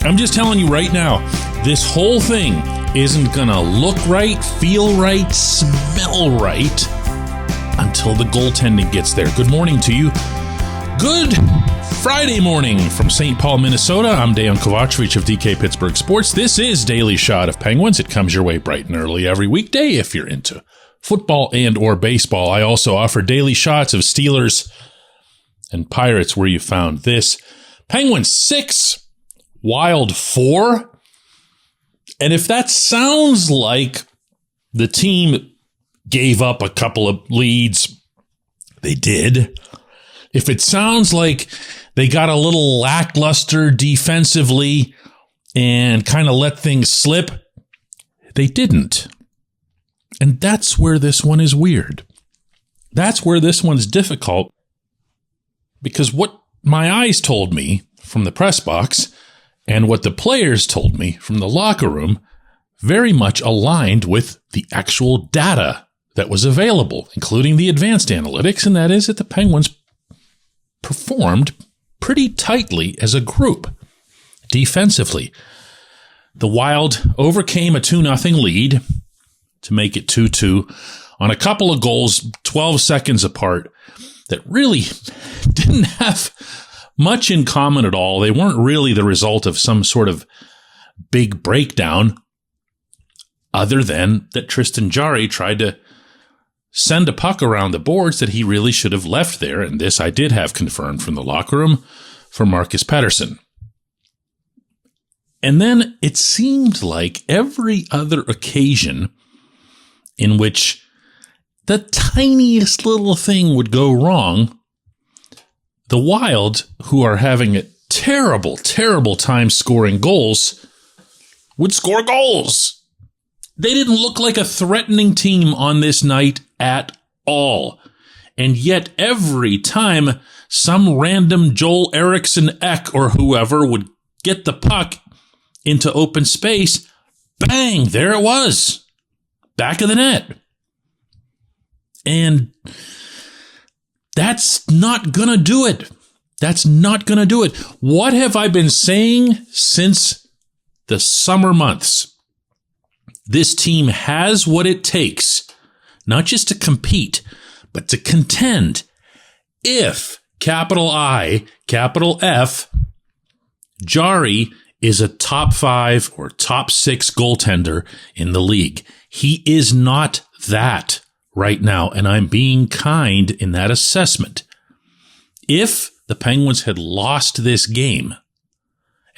I'm just telling you right now, this whole thing isn't going to look right, feel right, smell right until the goaltending gets there. Good morning to you. Good Friday morning from St. Paul, Minnesota. I'm Dejan Kovacevic of DK Pittsburgh Sports. This is Daily Shot of Penguins. It comes your way bright and early every weekday if you're into football and or baseball. I also offer daily shots of Steelers and Pirates where you found this. Penguins 6, Wild 4. And if that sounds like the team gave up a couple of leads, they did. If it sounds like they got a little lackluster defensively and kind of let things slip, they didn't. And that's where this one is weird. That's where this one's difficult, because what my eyes told me from the press box and what the players told me from the locker room very much aligned with the actual data that was available, including the advanced analytics, and that is that the Penguins performed pretty tightly as a group defensively. The Wild overcame a 2-0 lead to make it 2-2 on a couple of goals 12 seconds apart that really didn't have much in common at all. They weren't really the result of some sort of big breakdown, other than that Tristan Jarry tried to send a puck around the boards that he really should have left there, and this I did have confirmed from the locker room for Marcus Pettersson. And then it seemed like every other occasion in which the tiniest little thing would go wrong, the Wild, who are having a terrible, terrible time scoring goals, would score goals. They didn't look like a threatening team on this night at all. And yet every time some random Joel Eriksson Ek or whoever would get the puck into open space, bang, there it was. Back of the net. And that's not going to do it. That's not going to do it. What have I been saying since the summer months? This team has what it takes, not just to compete, but to contend. If, capital I, capital F, Jarry is a top 5 or top 6 goaltender in the league. He is not that right now, and I'm being kind in that assessment. If the Penguins had lost this game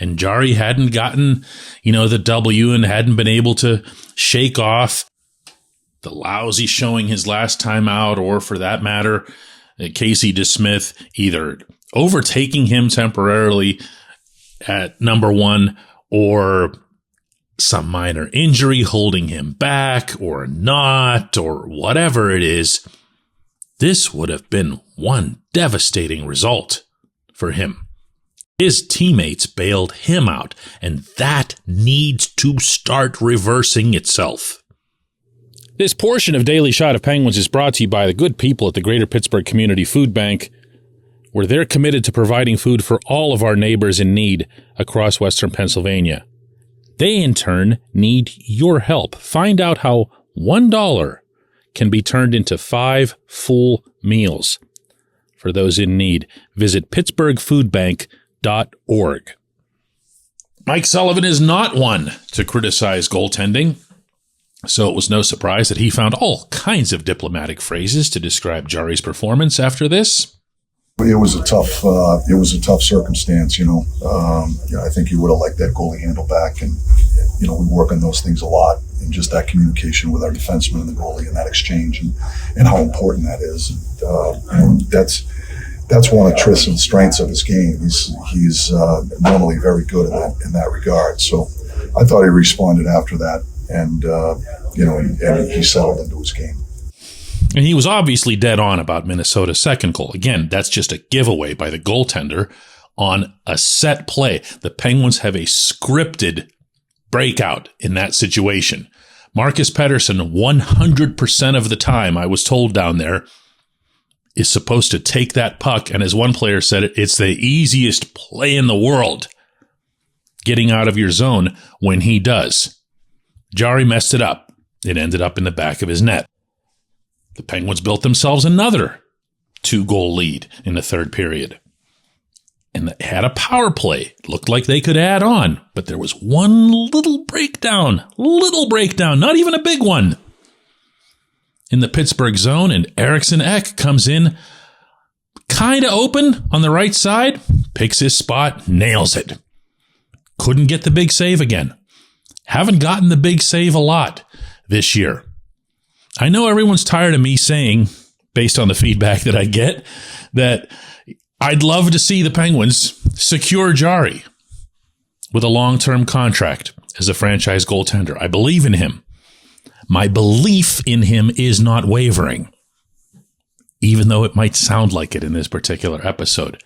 and Jarry hadn't gotten, the W and hadn't been able to shake off the lousy showing his last time out, or for that matter, Casey DeSmith either overtaking him temporarily at number 1 or some minor injury holding him back or not, or whatever it is, this would have been one devastating result for him. His teammates bailed him out, and that needs to start reversing itself. This portion of Daily Shot of Penguins is brought to you by the good people at the Greater Pittsburgh Community Food Bank, where they're committed to providing food for all of our neighbors in need across Western Pennsylvania. They, in turn, need your help. Find out how $1 can be turned into 5 full meals for those in need. Visit pittsburghfoodbank.org. Mike Sullivan is not one to criticize goaltending, so it was no surprise that he found all kinds of diplomatic phrases to describe Jarry's performance after this. It was a tough circumstance, I think you would have liked that goalie handle back, and we work on those things a lot, and just that communication with our defenseman and the goalie and that exchange, and how important that is. And that's one of Tristan's strengths of his game. He's normally very good in that regard. So I thought he responded after that, and he settled into his game. And he was obviously dead on about Minnesota's second goal. Again, that's just a giveaway by the goaltender on a set play. The Penguins have a scripted breakout in that situation. Marcus Pettersson, 100% of the time, I was told down there, is supposed to take that puck. And as one player said, it's the easiest play in the world. getting out of your zone when he does. Jarry messed it up. It ended up in the back of his net. The Penguins built themselves another 2-goal lead in the third period. And they had a power play. Looked like they could add on, but there was one little breakdown, not even a big one, in the Pittsburgh zone, and Eriksson Ek comes in kind of open on the right side, picks his spot, nails it. Couldn't get the big save again. Haven't gotten the big save a lot this year. I know everyone's tired of me saying, based on the feedback that I get, that I'd love to see the Penguins secure Jarry with a long-term contract as a franchise goaltender. I believe in him. My belief in him is not wavering, even though it might sound like it in this particular episode.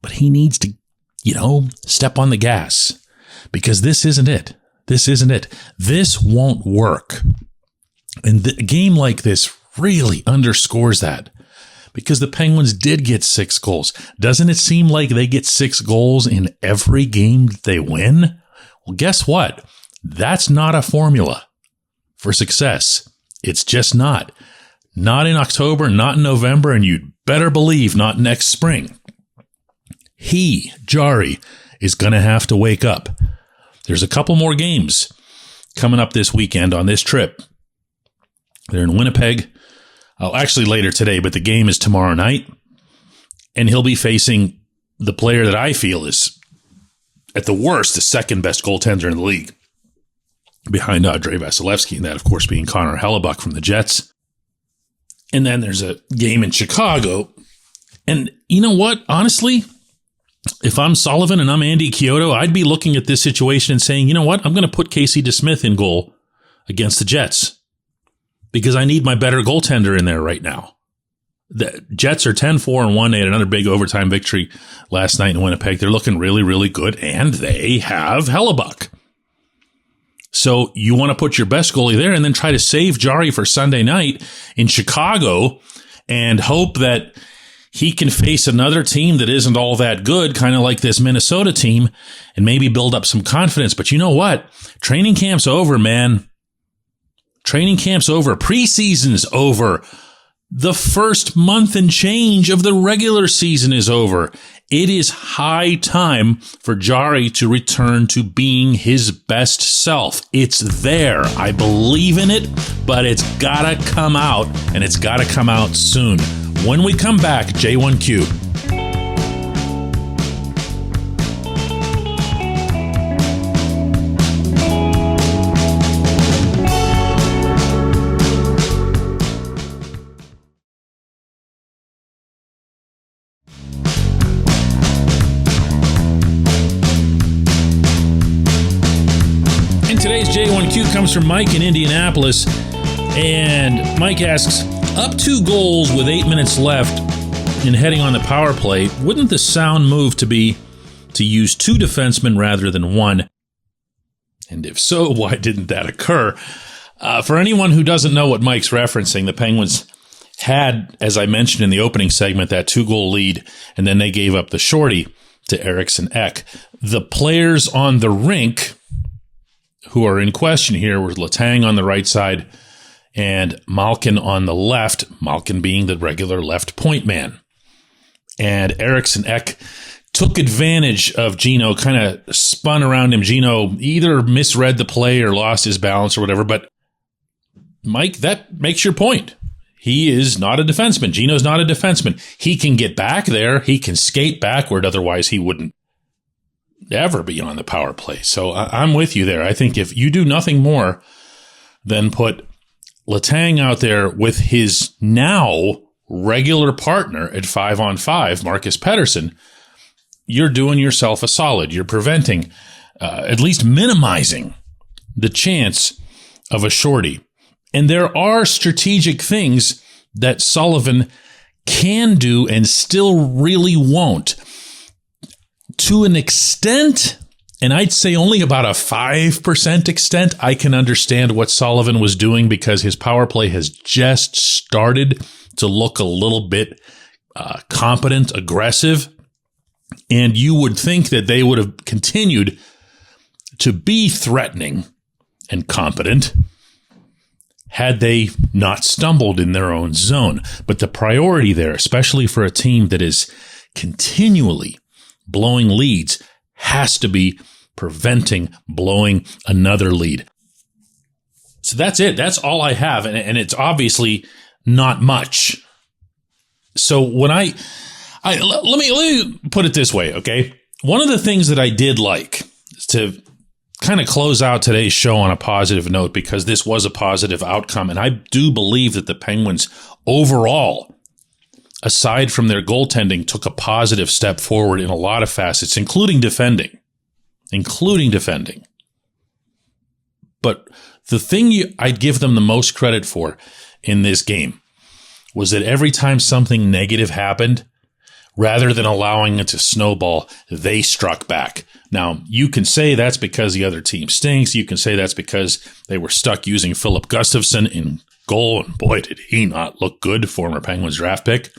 But he needs to, step on the gas, because this isn't it. This won't work. And a game like this really underscores that, because the Penguins did get 6 goals. Doesn't it seem like they get 6 goals in every game that they win? Well, guess what? That's not a formula for success. It's just not. Not in October, not in November, and you'd better believe not next spring. Jarry, is going to have to wake up. There's a couple more games coming up this weekend on this trip. They're in Winnipeg. Actually later today, but the game is tomorrow night. And he'll be facing the player that I feel is, at the worst, the second best goaltender in the league, behind Andrei Vasilevsky, and that, of course, being Connor Hellebuck from the Jets. And then there's a game in Chicago. And you know what? Honestly, if I'm Sullivan and I'm Andy Chiodo, I'd be looking at this situation and saying, you know what? I'm going to put Casey DeSmith in goal against the Jets, because I need my better goaltender in there right now. The Jets are 10-4-1. They had another big overtime victory last night in Winnipeg. They're looking really, really good, and they have Hellebuck. So you want to put your best goalie there and then try to save Jarry for Sunday night in Chicago and hope that he can face another team that isn't all that good, kind of like this Minnesota team, and maybe build up some confidence. But you know what? Training camp's over, man. Training camp's over. Preseason's over. The first month and change of the regular season is over. It is high time for Jarry to return to being his best self. It's there. I believe in it, but it's gotta come out, and it's gotta come out soon. When we come back, J1Q. Today's J1Q comes from Mike in Indianapolis, and Mike asks, up 2 goals with 8 minutes left and heading on the power play, wouldn't the sound move to be to use 2 defensemen rather than 1? And if so, why didn't that occur? For anyone who doesn't know what Mike's referencing, the Penguins had, as I mentioned in the opening segment, that 2-goal lead, and then they gave up the shorty to Eriksson Ek. The players on the rink who are in question here were Letang on the right side and Malkin on the left, Malkin being the regular left point man. And Eriksson Ek took advantage of Gino, kind of spun around him. Gino either misread the play or lost his balance or whatever. But, Mike, that makes your point. He is not a defenseman. Gino's not a defenseman. He can get back there. He can skate backward. Otherwise, he wouldn't ever be on the power play. So I'm with you there. I think if you do nothing more than put Letang out there with his now regular partner at 5-on-5, Marcus Pettersson, you're doing yourself a solid. You're preventing, at least minimizing the chance of a shorty. And there are strategic things that Sullivan can do and still really won't. To an extent, and I'd say only about a 5% extent, I can understand what Sullivan was doing, because his power play has just started to look a little bit competent, aggressive. And you would think that they would have continued to be threatening and competent had they not stumbled in their own zone. But the priority there, especially for a team that is continually blowing leads, has to be preventing blowing another lead. So that's it. That's all I have. And it's obviously not much. So when let me put it this way, okay? One of the things that I did like is to kind of close out today's show on a positive note, because this was a positive outcome. And I do believe that the Penguins overall, aside from their goaltending, took a positive step forward in a lot of facets, including defending. But the thing I'd give them the most credit for in this game was that every time something negative happened, rather than allowing it to snowball, they struck back. Now, you can say that's because the other team stinks. You can say that's because they were stuck using Philip Gustafsson in goal, and boy, did he not look good, former Penguins draft pick.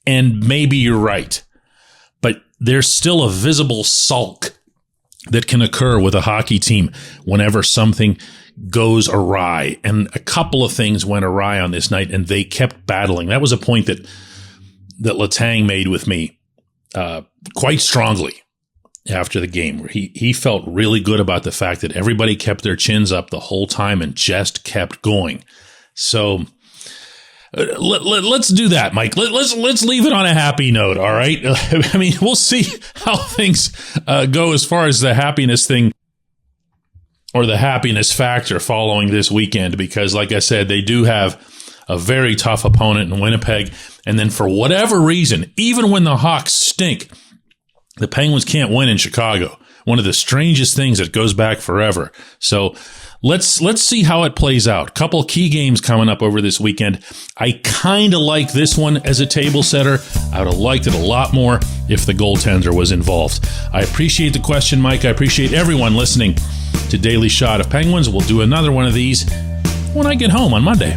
And maybe you're right, but there's still a visible sulk that can occur with a hockey team whenever something goes awry. And a couple of things went awry on this night, and they kept battling. That was a point that Letang made with me quite strongly after the game, where he felt really good about the fact that everybody kept their chins up the whole time and just kept going. So let's do that, Mike. Let's leave it on a happy note, all right? I mean, we'll see how things go as far as the happiness thing or the happiness factor following this weekend, because like I said, they do have a very tough opponent in Winnipeg. And then for whatever reason, even when the Hawks stink, the Penguins can't win in Chicago. One of the strangest things that goes back forever. So let's see how it plays out. Couple key games coming up over this weekend. I kind of like this one as a table setter. I would have liked it a lot more if the goaltender was involved. I appreciate the question, Mike. I appreciate everyone listening to Daily Shot of Penguins. We'll do another one of these when I get home on Monday.